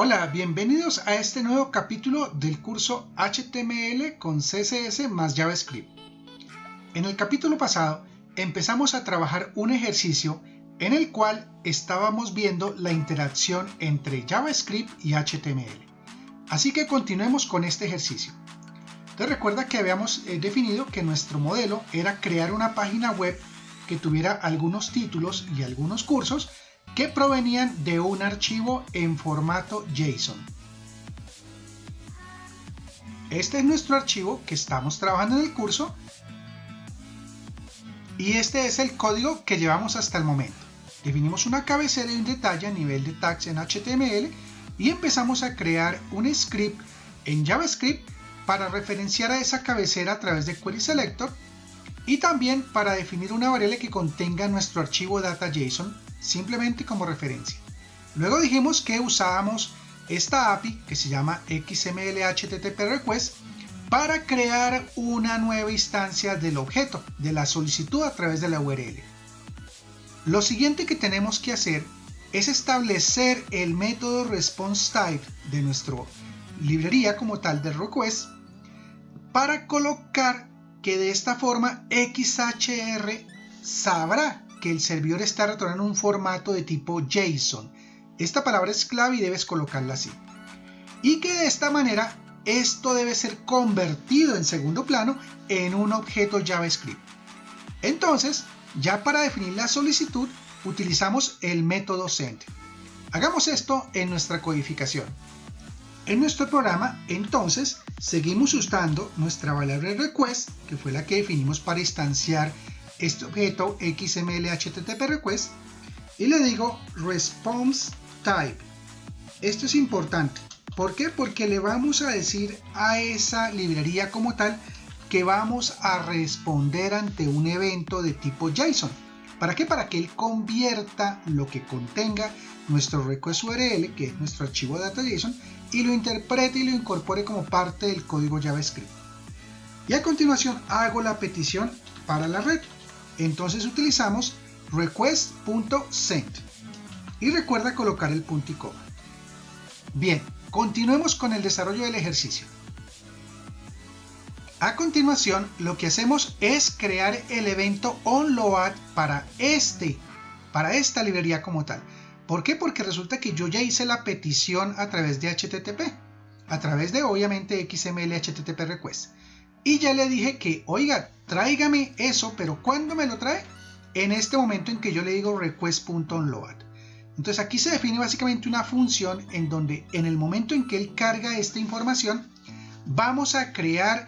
Hola, bienvenidos a este nuevo capítulo del curso HTML con CSS más JavaScript. En el capítulo pasado empezamos a trabajar un ejercicio en el cual estábamos viendo la interacción entre JavaScript y HTML. Así que continuemos con este ejercicio. Entonces recuerda que habíamos definido que nuestro modelo era crear una página web que tuviera algunos títulos y algunos cursos que provenían de un archivo en formato JSON. Este es nuestro archivo que estamos trabajando en el curso y este es el código que llevamos hasta el momento. Definimos una cabecera y un detalle a nivel de tags en HTML y empezamos a crear un script en JavaScript para referenciar a esa cabecera a través de Query Selector y también para definir una variable que contenga nuestro archivo data.json simplemente como referencia. Luego dijimos que usábamos esta API que se llama XML HTTP Request para crear una nueva instancia del objeto de la solicitud a través de la URL. Lo siguiente que tenemos que hacer es establecer el método response_type de nuestra librería como tal de request para colocar que de esta forma XHR sabrá que el servidor está retornando un formato de tipo JSON. Esta palabra es clave y debes colocarla así. Y que de esta manera esto debe ser convertido en segundo plano en un objeto JavaScript. Entonces, ya para definir la solicitud, utilizamos el método send. Hagamos esto en nuestra codificación. En nuestro programa, entonces, seguimos usando nuestra variable request, que fue la que definimos para instanciar este objeto XML HTTP request, y le digo response type. Esto es importante. ¿Por qué? Porque le vamos a decir a esa librería como tal que vamos a responder ante un evento de tipo JSON. ¿Para qué? Para que él convierta lo que contenga nuestro request URL, que es nuestro archivo data.json, y lo interprete y lo incorpore como parte del código JavaScript. Y a continuación hago la petición para la red. Entonces utilizamos request.send y recuerda colocar el punto y coma. Bien, continuemos con el desarrollo del ejercicio. A continuación, lo que hacemos es crear el evento onload para esta librería como tal. ¿Por qué? Porque resulta que yo ya hice la petición a través de HTTP, a través de obviamente XML HTTP request. Y ya le dije que, oiga, tráigame eso, pero ¿cuándo me lo trae? En este momento en que yo le digo request.onload. Entonces aquí se define básicamente una función en donde en el momento en que él carga esta información, vamos a crear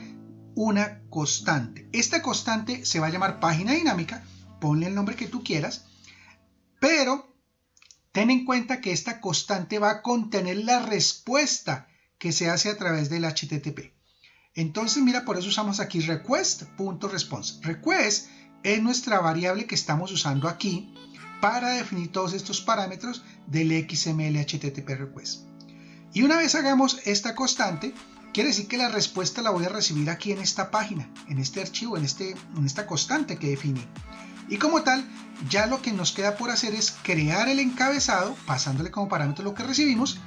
una constante. Esta constante se va a llamar página dinámica, ponle el nombre que tú quieras, pero ten en cuenta que esta constante va a contener la respuesta que se hace a través del HTTP. Entonces mira, por eso usamos aquí request.response. Request es nuestra variable que estamos usando aquí para definir todos estos parámetros del XML HTTP request. Y una vez hagamos esta constante, quiere decir que la respuesta la voy a recibir aquí en esta página, en este archivo, en esta constante que definí. Y como tal, ya lo que nos queda por hacer es crear el encabezado, pasándole como parámetro lo que recibimos,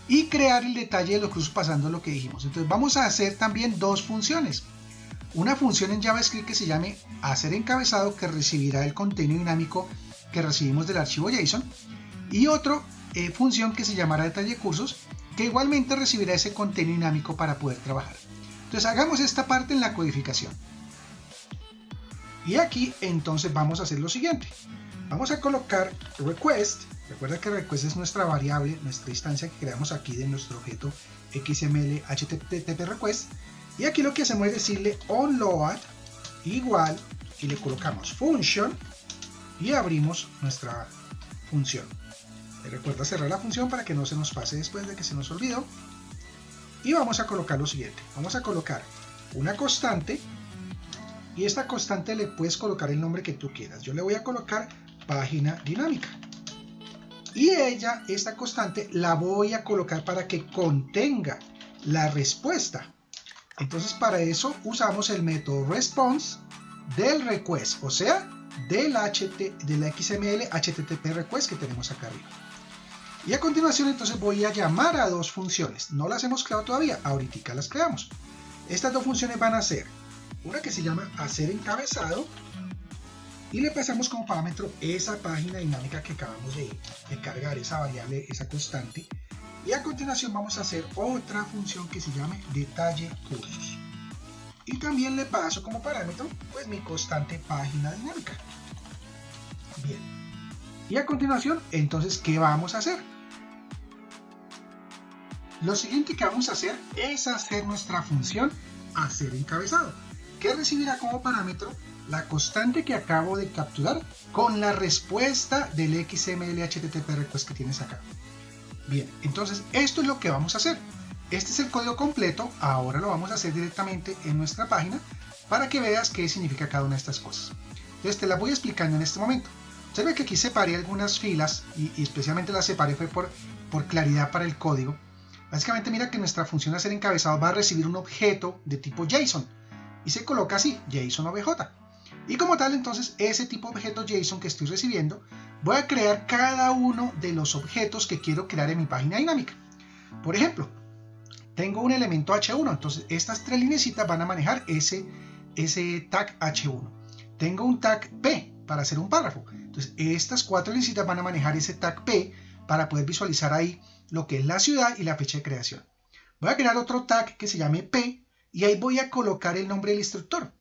y crear el detalle de los cruzos pasando lo que dijimos. Entonces vamos a hacer también dos funciones. Una función en JavaScript que se llame hacer encabezado, que recibirá el contenido dinámico que recibimos del archivo JSON, y otra función que se llamará detalle de cursos, que igualmente recibirá ese contenido dinámico para poder trabajar. Entonces hagamos esta parte en la codificación. Y aquí entonces vamos a hacer lo siguiente. Vamos a colocar request. Recuerda que request es nuestra variable, nuestra instancia que creamos aquí de nuestro objeto XML HTTP request. Y aquí lo que hacemos es decirle onload igual y le colocamos function y abrimos nuestra función. Recuerda cerrar la función para que no se nos pase después de que se nos olvidó. Y vamos a colocar lo siguiente. Vamos a colocar una constante y esta constante le puedes colocar el nombre que tú quieras. Yo le voy a colocar página dinámica. Y esta constante la voy a colocar para que contenga la respuesta. Entonces para eso usamos el método response del request, o sea, del XML HTTP request que tenemos acá arriba. Y a continuación entonces voy a llamar a dos funciones. No las hemos creado todavía, ahorita las creamos. Estas dos funciones van a ser una que se llama hacer encabezado y le pasamos como parámetro esa página dinámica que acabamos de cargar, esa variable, esa constante. Y a continuación vamos a hacer otra función que se llame detalle cursos. Y también le paso como parámetro pues mi constante página dinámica. Bien. Y a continuación, entonces, ¿qué vamos a hacer? Lo siguiente que vamos a hacer es hacer nuestra función hacer encabezado, que recibirá como parámetro la constante que acabo de capturar con la respuesta del XML HTTP request que tienes acá. Bien, entonces esto es lo que vamos a hacer. Este es el código completo, ahora lo vamos a hacer directamente en nuestra página para que veas qué significa cada una de estas cosas. Entonces te las voy explicando en este momento. Observa que aquí separé algunas filas y especialmente las separé fue por claridad para el código. Básicamente mira que nuestra función hacer encabezado va a recibir un objeto de tipo JSON y se coloca así, JSON OBJ. Y como tal entonces ese tipo de objeto JSON que estoy recibiendo voy a crear cada uno de los objetos que quiero crear en mi página dinámica. Por ejemplo, tengo un elemento H1, entonces estas tres linecitas van a manejar ese tag H1. Tengo un tag P para hacer un párrafo, entonces estas cuatro linecitas van a manejar ese tag P para poder visualizar ahí lo que es la ciudad y la fecha de creación. Voy a crear otro tag que se llame P y ahí voy a colocar el nombre del instructor.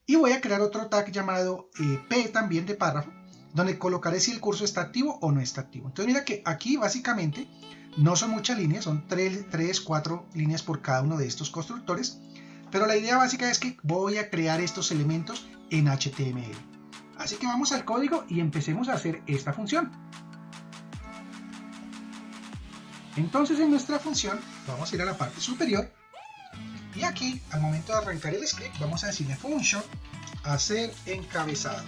Y voy a crear otro tag llamado P también de párrafo, donde colocaré si el curso está activo o no está activo. Entonces mira que aquí básicamente no son muchas líneas, son 4 líneas por cada uno de estos constructores, pero la idea básica es que voy a crear estos elementos en HTML. Así que vamos al código y empecemos a hacer esta función. Entonces en nuestra función vamos a ir a la parte superior y aquí al momento de arrancar el script vamos a decirle function hacer encabezado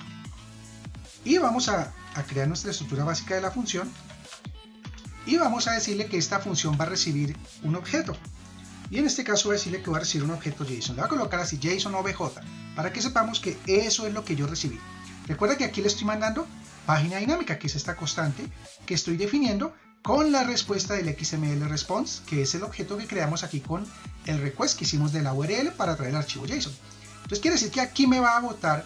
y vamos a crear nuestra estructura básica de la función y vamos a decirle que esta función va a recibir un objeto y en este caso voy a decirle que va a recibir un objeto JSON. Le voy a colocar así JSON OBJ para que sepamos que eso es lo que yo recibí. Recuerda que aquí le estoy mandando página dinámica, que es esta constante que estoy definiendo con la respuesta del XML response, que es el objeto que creamos aquí con el request que hicimos de la URL para traer el archivo JSON. Entonces quiere decir que aquí me va a botar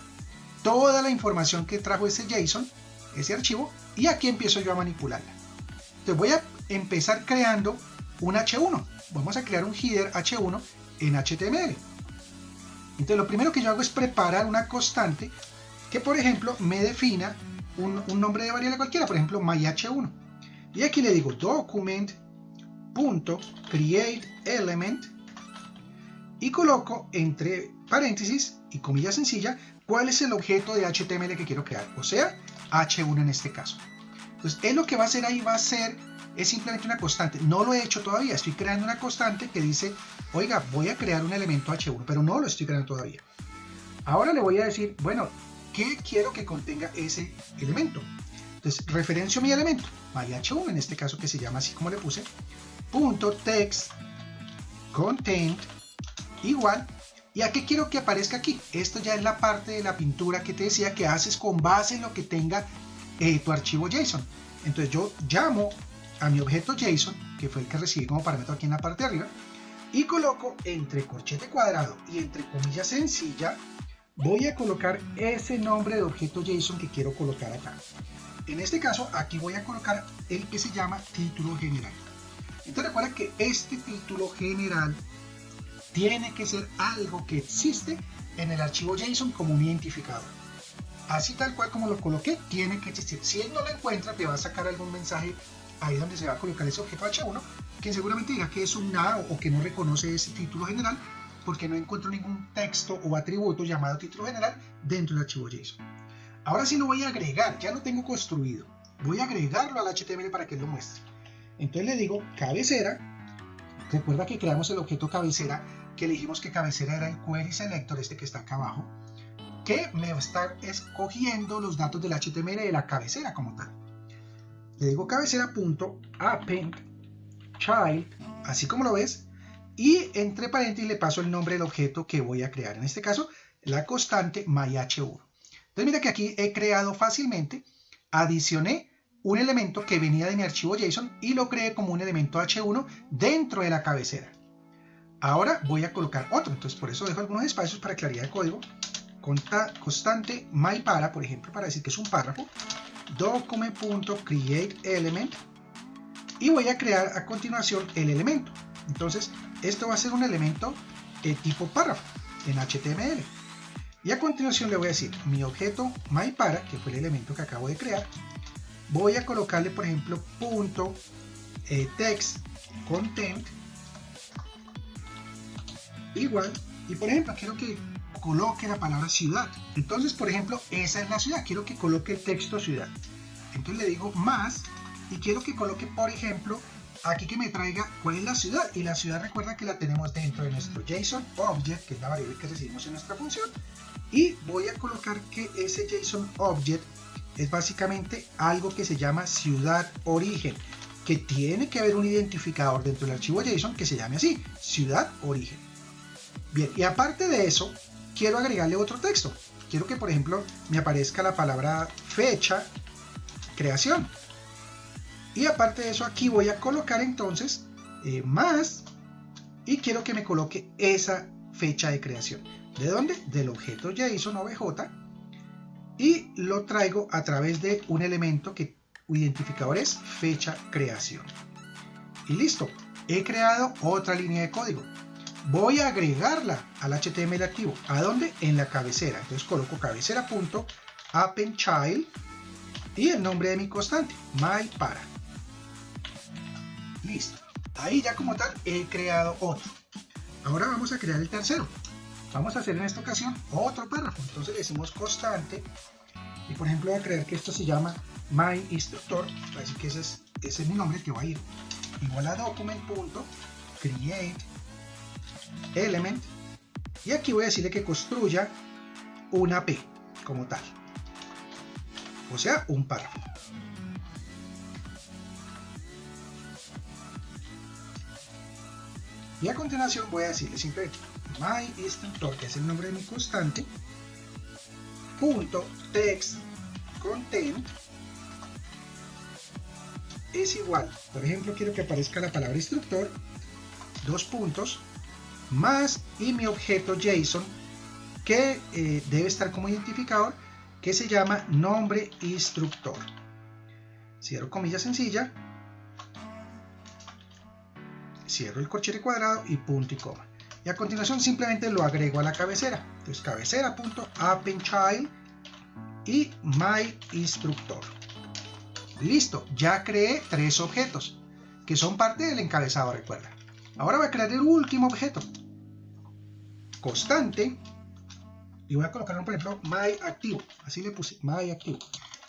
toda la información que trajo ese JSON, ese archivo, y aquí empiezo yo a manipularla. Entonces voy a empezar creando un H1. Vamos a crear un header H1 en HTML. Entonces lo primero que yo hago es preparar una constante que, por ejemplo, me defina un nombre de variable cualquiera, por ejemplo, myH1. Y aquí le digo document.createElement y coloco entre paréntesis y comilla sencilla cuál es el objeto de HTML que quiero crear, o sea, H1 en este caso. Entonces, él lo que va a hacer ahí es simplemente una constante. No lo he hecho todavía, estoy creando una constante que dice, oiga, voy a crear un elemento H1, pero no lo estoy creando todavía. Ahora le voy a decir, bueno, ¿qué quiero que contenga ese elemento? Entonces, referencio mi elemento, myH1 en este caso que se llama así como le puse, .text content igual, ¿y a qué quiero que aparezca aquí? Esto ya es la parte de la pintura que te decía que haces con base en lo que tenga tu archivo JSON. Entonces yo llamo a mi objeto JSON, que fue el que recibí como parámetro aquí en la parte de arriba, y coloco entre corchete cuadrado y entre comilla sencilla, voy a colocar ese nombre de objeto JSON que quiero colocar acá. En este caso, aquí voy a colocar el que se llama título general. Entonces recuerda que este título general tiene que ser algo que existe en el archivo JSON como un identificador. Así tal cual como lo coloqué, tiene que existir. Si él no lo encuentra, te va a sacar algún mensaje ahí donde se va a colocar ese objeto H1, que seguramente dirá que es un nada o que no reconoce ese título general, porque no encuentro ningún texto o atributo llamado título general dentro del archivo JSON. Ahora sí lo voy a agregar, ya lo tengo construido. Voy a agregarlo al HTML para que él lo muestre. Entonces le digo cabecera. Recuerda que creamos el objeto cabecera, que le dijimos que cabecera era el query selector, este que está acá abajo, que me va a estar escogiendo los datos del HTML de la cabecera como tal. Le digo cabecera.append child, así como lo ves, y entre paréntesis le paso el nombre del objeto que voy a crear. En este caso, la constante myH1. Entonces mira que aquí he creado fácilmente, adicioné un elemento que venía de mi archivo JSON y lo creé como un elemento H1 dentro de la cabecera. Ahora voy a colocar otro, entonces por eso dejo algunos espacios para claridad de código. Constante myPara, por ejemplo, para decir que es un párrafo, document.createElement, y voy a crear a continuación el elemento. Entonces esto va a ser un elemento de tipo párrafo en HTML. Y a continuación le voy a decir mi objeto myPara, que fue el elemento que acabo de crear. Voy a colocarle, por ejemplo, punto text content igual, y por ejemplo quiero que coloque la palabra ciudad. Entonces, por ejemplo, esa es la ciudad, quiero que coloque el texto ciudad. Entonces le digo más y quiero que coloque, por ejemplo, aquí que me traiga cuál es la ciudad, y la ciudad recuerda que la tenemos dentro de nuestro JSON object, que es la variable que recibimos en nuestra función, y voy a colocar que ese JSON object es básicamente algo que se llama ciudad origen, que tiene que haber un identificador dentro del archivo JSON que se llame así, ciudad origen. Bien, y aparte de eso, quiero agregarle otro texto. Quiero que, por ejemplo, me aparezca la palabra fecha, creación. Y aparte de eso, aquí voy a colocar entonces más, y quiero que me coloque esa fecha de creación. ¿De dónde? Del objeto JSON OBJ, y lo traigo a través de un elemento que identificador es fecha creación. Y listo, he creado otra línea de código. Voy a agregarla al HTML activo. ¿A dónde? En la cabecera. Entonces coloco cabecera.appendChild y el nombre de mi constante, myPara. Listo. Ahí ya como tal he creado otro. Ahora vamos a crear el tercero. Vamos a hacer en esta ocasión otro párrafo. Entonces le decimos constante, y por ejemplo voy a creer que esto se llama myInstructor, así que ese es mi nombre, que va a ir igual a document.createElement, y aquí voy a decirle que construya una P como tal, o sea, un párrafo. Y a continuación voy a decirle simplemente myInstructor, que es el nombre de mi constante, punto text content es igual, por ejemplo, quiero que aparezca la palabra instructor, dos puntos, más, y mi objeto JSON que debe estar como identificador, que se llama nombre instructor. Cierro comilla sencilla, cierro el corchete cuadrado y punto y coma. Y a continuación simplemente lo agrego a la cabecera. Entonces cabecera.appendChild y myInstructor. Listo, ya creé tres objetos que son parte del encabezado, recuerda. Ahora voy a crear el último objeto, constante, y voy a colocarlo, por ejemplo, myActivo. Así le puse, myActivo,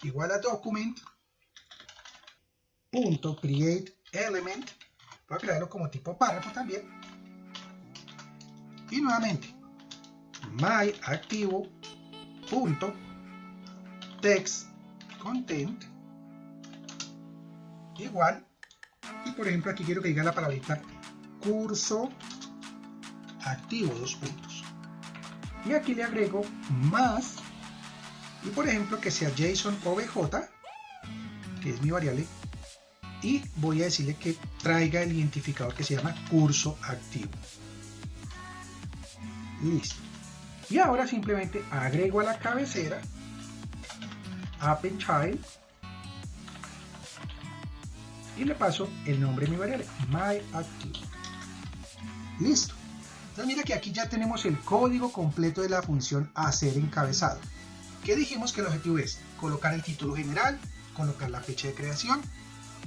igual a document.createElement. Voy a crearlo como tipo párrafo también. Y nuevamente, myActivo.textContent igual, y por ejemplo aquí quiero que diga la palabrita curso activo, dos puntos, y aquí le agrego más, y por ejemplo que sea JSON OBJ, que es mi variable, y voy a decirle que traiga el identificador que se llama curso activo. Listo. Y ahora simplemente agrego a la cabecera appendChild y le paso el nombre de mi variable, myActivo. Listo. Entonces mira que aquí ya tenemos el código completo de la función hacer encabezado. ¿Qué dijimos que el objetivo es? Colocar el título general, colocar la fecha de creación,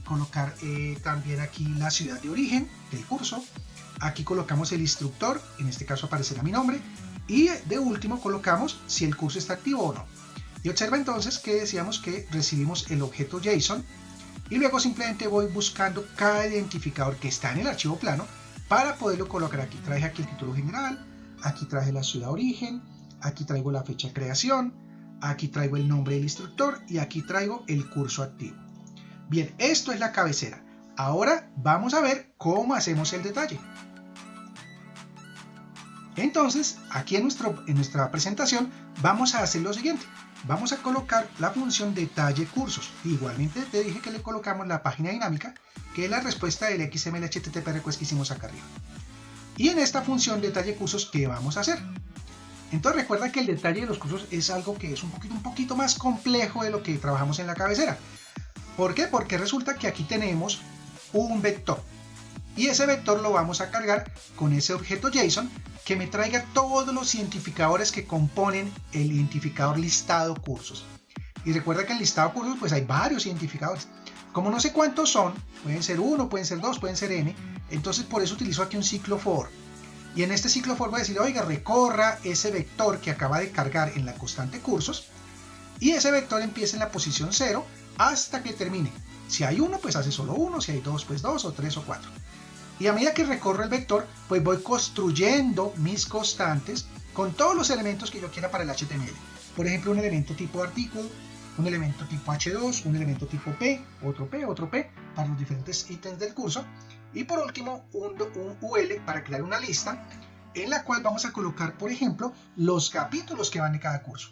colocar también aquí la ciudad de origen del curso. Aquí colocamos el instructor, en este caso aparecerá mi nombre, y de último colocamos si el curso está activo o no. Y observa entonces que decíamos que recibimos el objeto JSON, y luego simplemente voy buscando cada identificador que está en el archivo plano para poderlo colocar aquí. Traje aquí el título general, aquí traje la ciudad origen, aquí traigo la fecha de creación, aquí traigo el nombre del instructor y aquí traigo el curso activo. Bien, esto es la cabecera. Ahora vamos a ver cómo hacemos el detalle. Entonces, aquí en nuestra presentación vamos a hacer lo siguiente. Vamos a colocar la función detalle cursos. Igualmente te dije que le colocamos la página dinámica, que es la respuesta del XML HTTP request que hicimos acá arriba. Y en esta función detalle cursos, ¿qué vamos a hacer? Entonces recuerda que el detalle de los cursos es algo que es un poquito más complejo de lo que trabajamos en la cabecera. ¿Por qué? Porque resulta que aquí tenemos un vector. Y ese vector lo vamos a cargar con ese objeto JSON que me traiga todos los identificadores que componen el identificador listado cursos. Y recuerda que en listado cursos pues hay varios identificadores. Como no sé cuántos son, pueden ser 1, pueden ser 2, pueden ser n, entonces por eso utilizo aquí un ciclo for. Y en este ciclo for voy a decir, oiga, recorra ese vector que acaba de cargar en la constante cursos y ese vector empieza en la posición 0 hasta que termine. Si hay 1, pues hace solo 1, si hay 2, pues 2, o 3 o 4. Y a medida que recorro el vector, pues voy construyendo mis constantes con todos los elementos que yo quiera para el HTML. Por ejemplo, un elemento tipo artículo, un elemento tipo H2, un elemento tipo P, otro P, para los diferentes ítems del curso. Y por último, un UL para crear una lista en la cual vamos a colocar, por ejemplo, los capítulos que van de cada curso.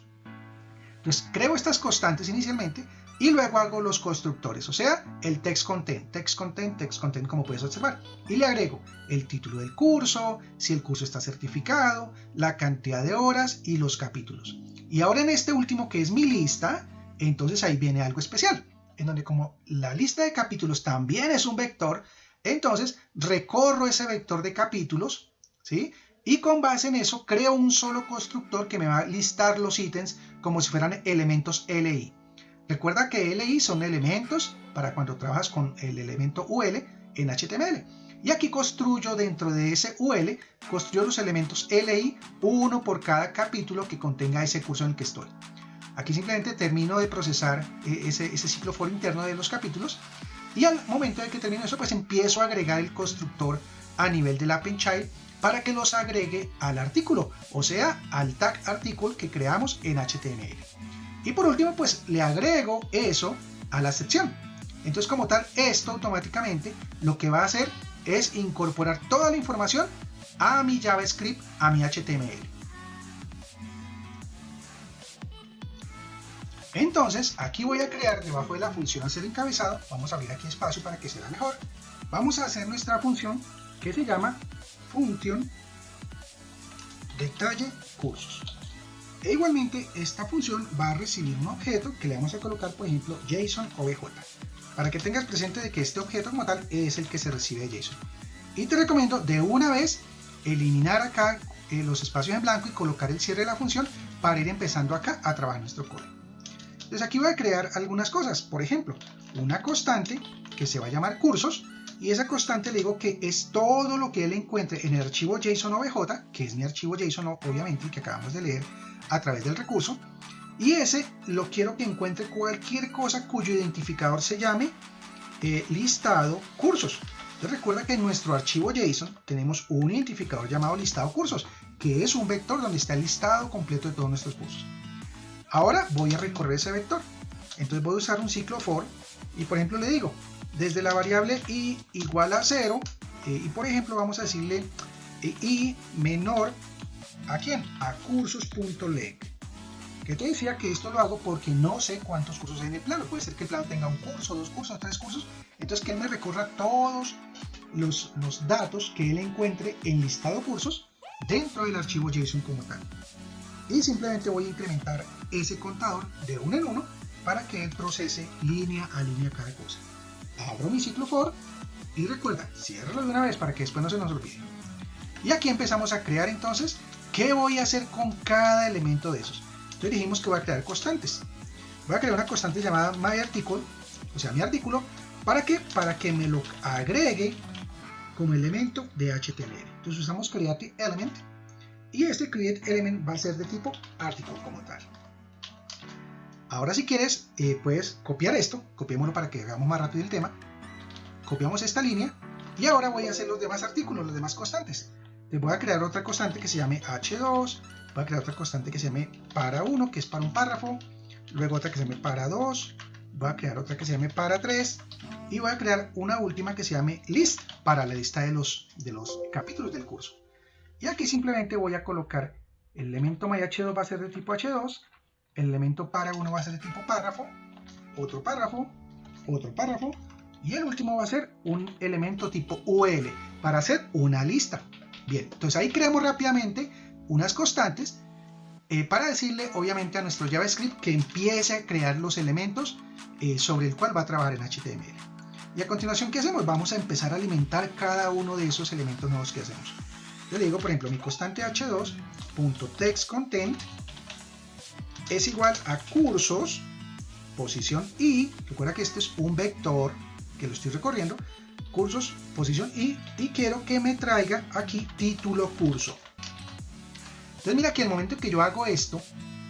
Entonces, creo estas constantes inicialmente y luego hago los constructores, o sea, el text content, como puedes observar. Y le agrego el título del curso, si el curso está certificado, la cantidad de horas y los capítulos. Y ahora en este último, que es mi lista, entonces ahí viene algo especial, en donde como la lista de capítulos también es un vector, entonces recorro ese vector de capítulos, ¿sí? Y con base en eso creo un solo constructor que me va a listar los ítems como si fueran elementos LI. Recuerda que LI son elementos para cuando trabajas con el elemento UL en HTML. Y aquí construyo dentro de ese UL, construyo los elementos LI, uno por cada capítulo que contenga ese curso en el que estoy. Aquí simplemente termino de procesar ese ciclo for interno de los capítulos y al momento de que termino eso, pues empiezo a agregar el constructor a nivel del append child para que los agregue al artículo, o sea, al tag article que creamos en HTML. Y por último, pues le agrego eso a la sección. Entonces, como tal, esto automáticamente lo que va a hacer es incorporar toda la información a mi JavaScript, a mi HTML. Entonces, aquí voy a crear debajo de la función hacer encabezado, vamos a abrir aquí espacio para que se vea mejor. Vamos a hacer nuestra función que se llama función detalle cursos. E igualmente esta función va a recibir un objeto que le vamos a colocar, por ejemplo, JSON OBJ, para que tengas presente de que este objeto como tal es el que se recibe de JSON. Y te recomiendo de una vez eliminar acá los espacios en blanco y colocar el cierre de la función para ir empezando acá a trabajar nuestro código. Entonces aquí voy a crear algunas cosas, por ejemplo, una constante que se va a llamar cursos, y esa constante le digo que es todo lo que él encuentre en el archivo JSON OBJ, que es mi archivo JSON obviamente, que acabamos de leer a través del recurso, y ese lo quiero que encuentre cualquier cosa cuyo identificador se llame listado cursos. Entonces recuerda que en nuestro archivo JSON tenemos un identificador llamado listado cursos, que es un vector donde está el listado completo de todos nuestros cursos. Ahora voy a recorrer ese vector, entonces voy a usar un ciclo for y por ejemplo le digo desde la variable i igual a 0 y por ejemplo vamos a decirle i menor ¿a quién? A cursos.leg. Que te decía que esto lo hago porque no sé cuántos cursos hay en el plano. Puede ser que el plano tenga un curso, 2 cursos, 3 cursos. Entonces que él me recorra todos los datos que él encuentre en listado cursos dentro del archivo JSON como tal. Y simplemente voy a incrementar ese contador de 1 en 1 para que él procese línea a línea cada cosa. Abro mi ciclo for y recuerda, ciérralo de una vez para que después no se nos olvide. Y aquí empezamos a crear entonces qué voy a hacer con cada elemento de esos. Entonces dijimos que voy a crear constantes. Voy a crear una constante llamada myArticle, o sea mi artículo, ¿para qué? Para que me lo agregue como elemento de HTML. Entonces usamos createElement y este createElement va a ser de tipo article como tal. Ahora si quieres puedes copiar esto, copiémoslo para que hagamos más rápido el tema. Copiamos esta línea y ahora voy a hacer los demás artículos, los demás constantes. Les voy a crear otra constante que se llame h2, voy a crear otra constante que se llame para1, que es para un párrafo, luego otra que se llame para2, voy a crear otra que se llame para3 y voy a crear una última que se llame list para la lista de los capítulos del curso. Y aquí simplemente voy a colocar el elemento myH2 va a ser de tipo H2, el elemento para1 va a ser de tipo párrafo, otro párrafo, y el último va a ser un elemento tipo UL para hacer una lista. Bien, entonces ahí creamos rápidamente unas constantes para decirle obviamente a nuestro JavaScript que empiece a crear los elementos sobre el cual va a trabajar en HTML. Y a continuación, ¿qué hacemos? Vamos a empezar a alimentar cada uno de esos elementos nuevos que hacemos. Yo le digo, por ejemplo, mi constante h2.textContent es igual a cursos, posición i, recuerda que este es un vector que lo estoy recorriendo, cursos, posición i, y quiero que me traiga aquí título curso. Entonces mira que al momento que yo hago esto,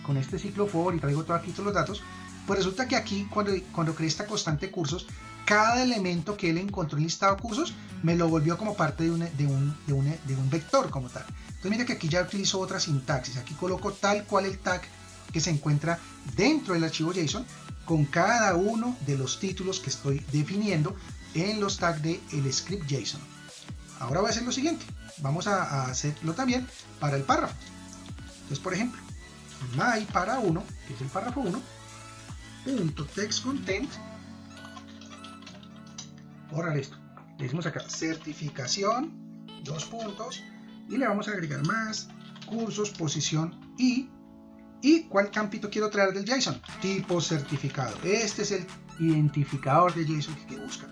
con este ciclo for y traigo todo aquí todos los datos, pues resulta que aquí cuando creé esta constante cursos, cada elemento que él encontró en listado cursos me lo volvió como parte de un vector como tal. Entonces mira que aquí ya utilizo otra sintaxis, aquí coloco tal cual el tag que se encuentra dentro del archivo JSON con cada uno de los títulos que estoy definiendo en los tags del script JSON. Ahora voy a hacer lo siguiente, vamos a hacerlo también para el párrafo. Entonces, por ejemplo, my para1, que es el párrafo 1, punto textContent, borrar esto, le decimos acá certificación, dos puntos, y le vamos a agregar más, cursos, posición y cuál campito quiero traer del JSON, tipo certificado. Este es el identificador de JSON que quiero buscar.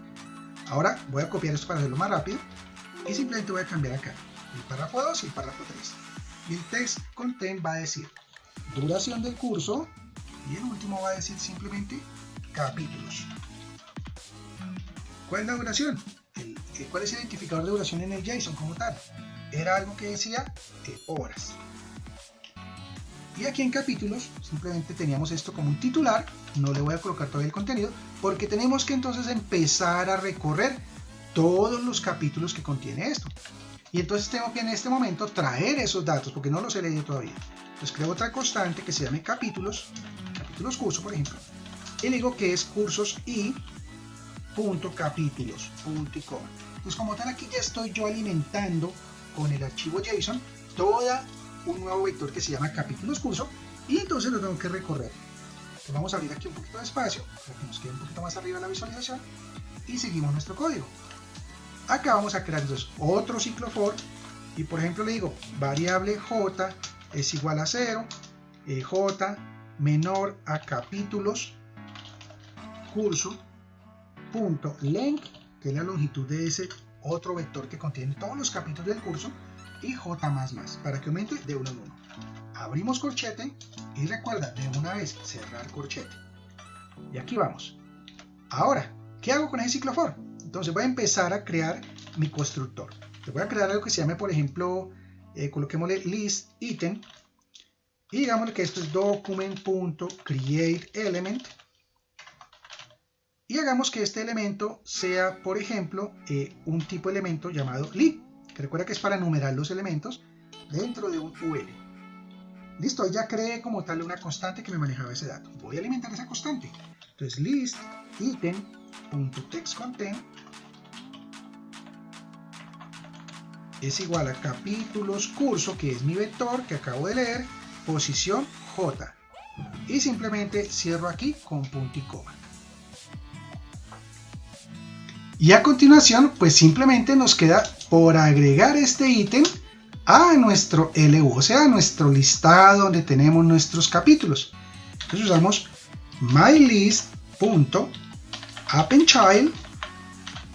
Ahora voy a copiar esto para hacerlo más rápido y simplemente voy a cambiar acá el párrafo 2 y el párrafo 3. Y el textContent va a decir duración del curso y el último va a decir simplemente capítulos. ¿Cuál es la duración? ¿Cuál es el identificador de duración en el JSON como tal? Era algo que decía horas. Y aquí en capítulos simplemente teníamos esto como un titular, no le voy a colocar todavía el contenido, porque tenemos que entonces empezar a recorrer todos los capítulos que contiene esto. Y entonces tengo que en este momento traer esos datos, porque no los he leído todavía. Entonces creo otra constante que se llame capítulos curso por ejemplo, y le digo que es cursos y punto capítulos, punto y coma. Entonces como tal aquí ya estoy yo alimentando con el archivo JSON toda un nuevo vector que se llama capítulos curso y entonces lo tengo que recorrer. Entonces vamos a abrir aquí un poquito de espacio para que nos quede un poquito más arriba la visualización y seguimos nuestro código. Acá vamos a crear entonces otro ciclo for y por ejemplo le digo variable j es igual a 0, j menor a capítulos curso punto length, que es la longitud de ese otro vector que contiene todos los capítulos del curso, y j para que aumente de 1 en 1. Abrimos corchete y recuerda de una vez cerrar corchete. Y aquí vamos. Ahora, ¿qué hago con ese ciclo for? Entonces voy a empezar a crear mi constructor. Le voy a crear algo que se llame, por ejemplo, coloquémosle list item y digámosle que esto es document.createElement y hagamos que este elemento sea, por ejemplo, un tipo de elemento llamado li, que recuerda que es para enumerar los elementos dentro de un UL. Listo, ya creé como tal una constante que me manejaba ese dato. Voy a alimentar esa constante. Entonces list item.textContent es igual a capítulos curso, que es mi vector que acabo de leer, posición j. Y simplemente cierro aquí con punto y coma. Y a continuación, pues simplemente nos queda por agregar este ítem a nuestro LU, o sea, a nuestro listado donde tenemos nuestros capítulos. Entonces usamos mylist.appendChild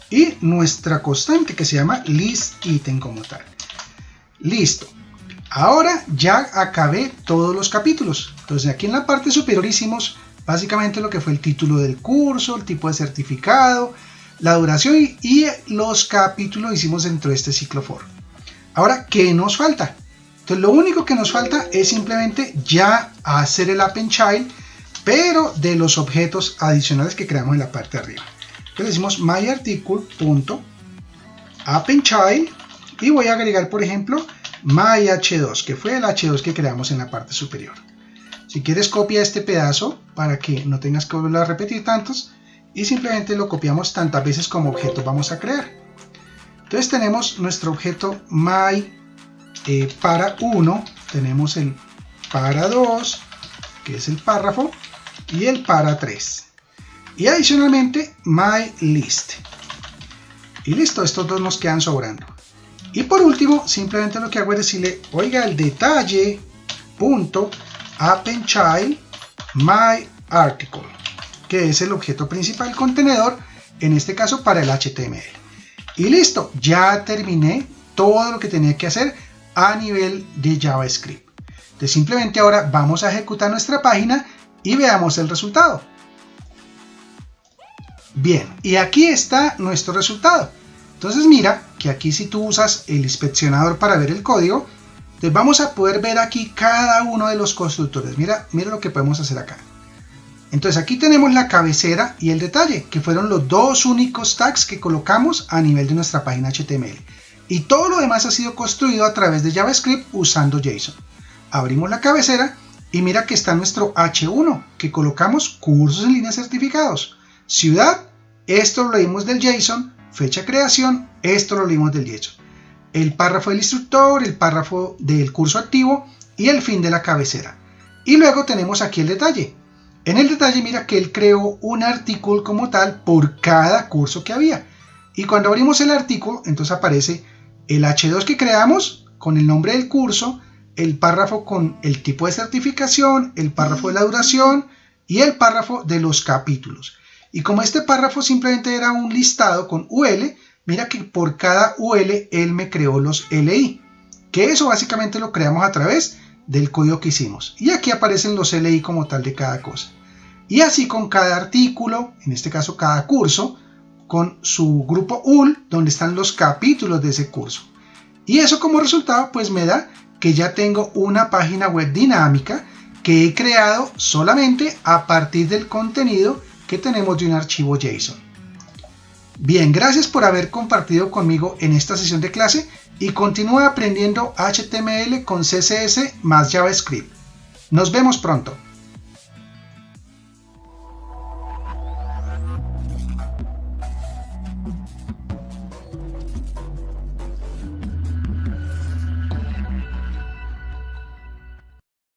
y nuestra constante que se llama listItem como tal. Listo. Ahora ya acabé todos los capítulos. Entonces aquí en la parte superior hicimos básicamente lo que fue el título del curso, el tipo de certificado, la duración y los capítulos hicimos dentro de este ciclo for. Ahora, ¿qué nos falta? Entonces lo único que nos falta es simplemente ya hacer el appendChild, pero de los objetos adicionales que creamos en la parte de arriba. Entonces decimos myArticle.appendChild y voy a agregar, por ejemplo, myH2, que fue el H2 que creamos en la parte superior. Si quieres, copia este pedazo para que no tengas que volver a repetir tantos y simplemente lo copiamos tantas veces como objeto vamos a crear. Entonces tenemos nuestro objeto my para 1, tenemos el para 2, que es el párrafo, y el para 3. Y adicionalmente my list. Y listo, estos dos nos quedan sobrando. Y por último, simplemente lo que hago es decirle, oiga, el detalle punto append child my article, que es el objeto principal del contenedor, en este caso para el HTML. Y listo, ya terminé todo lo que tenía que hacer a nivel de JavaScript. Entonces simplemente ahora vamos a ejecutar nuestra página y veamos el resultado. Bien, y aquí está nuestro resultado. Entonces mira que aquí si tú usas el inspeccionador para ver el código, entonces vamos a poder ver aquí cada uno de los constructores. Mira lo que podemos hacer acá. Entonces aquí tenemos la cabecera y el detalle, que fueron los dos únicos tags que colocamos a nivel de nuestra página HTML. Y todo lo demás ha sido construido a través de JavaScript usando JSON. Abrimos la cabecera y mira que está nuestro H1, que colocamos cursos en línea certificados. Ciudad, esto lo leímos del JSON. Fecha de creación, esto lo leímos del JSON. El párrafo del instructor, el párrafo del curso activo y el fin de la cabecera. Y luego tenemos aquí el detalle. En el detalle mira que él creó un artículo como tal por cada curso que había. Y cuando abrimos el artículo, entonces aparece el H2 que creamos con el nombre del curso, el párrafo con el tipo de certificación, el párrafo de la duración y el párrafo de los capítulos. Y como este párrafo simplemente era un listado con UL, mira que por cada UL él me creó los LI, que eso básicamente lo creamos a través del código que hicimos. Y aquí aparecen los LI como tal de cada cosa. Y así con cada artículo, en este caso cada curso, con su grupo UL, donde están los capítulos de ese curso. Y eso como resultado pues me da que ya tengo una página web dinámica que he creado solamente a partir del contenido que tenemos de un archivo JSON. Bien, gracias por haber compartido conmigo en esta sesión de clase y continúa aprendiendo HTML con CSS más JavaScript. Nos vemos pronto.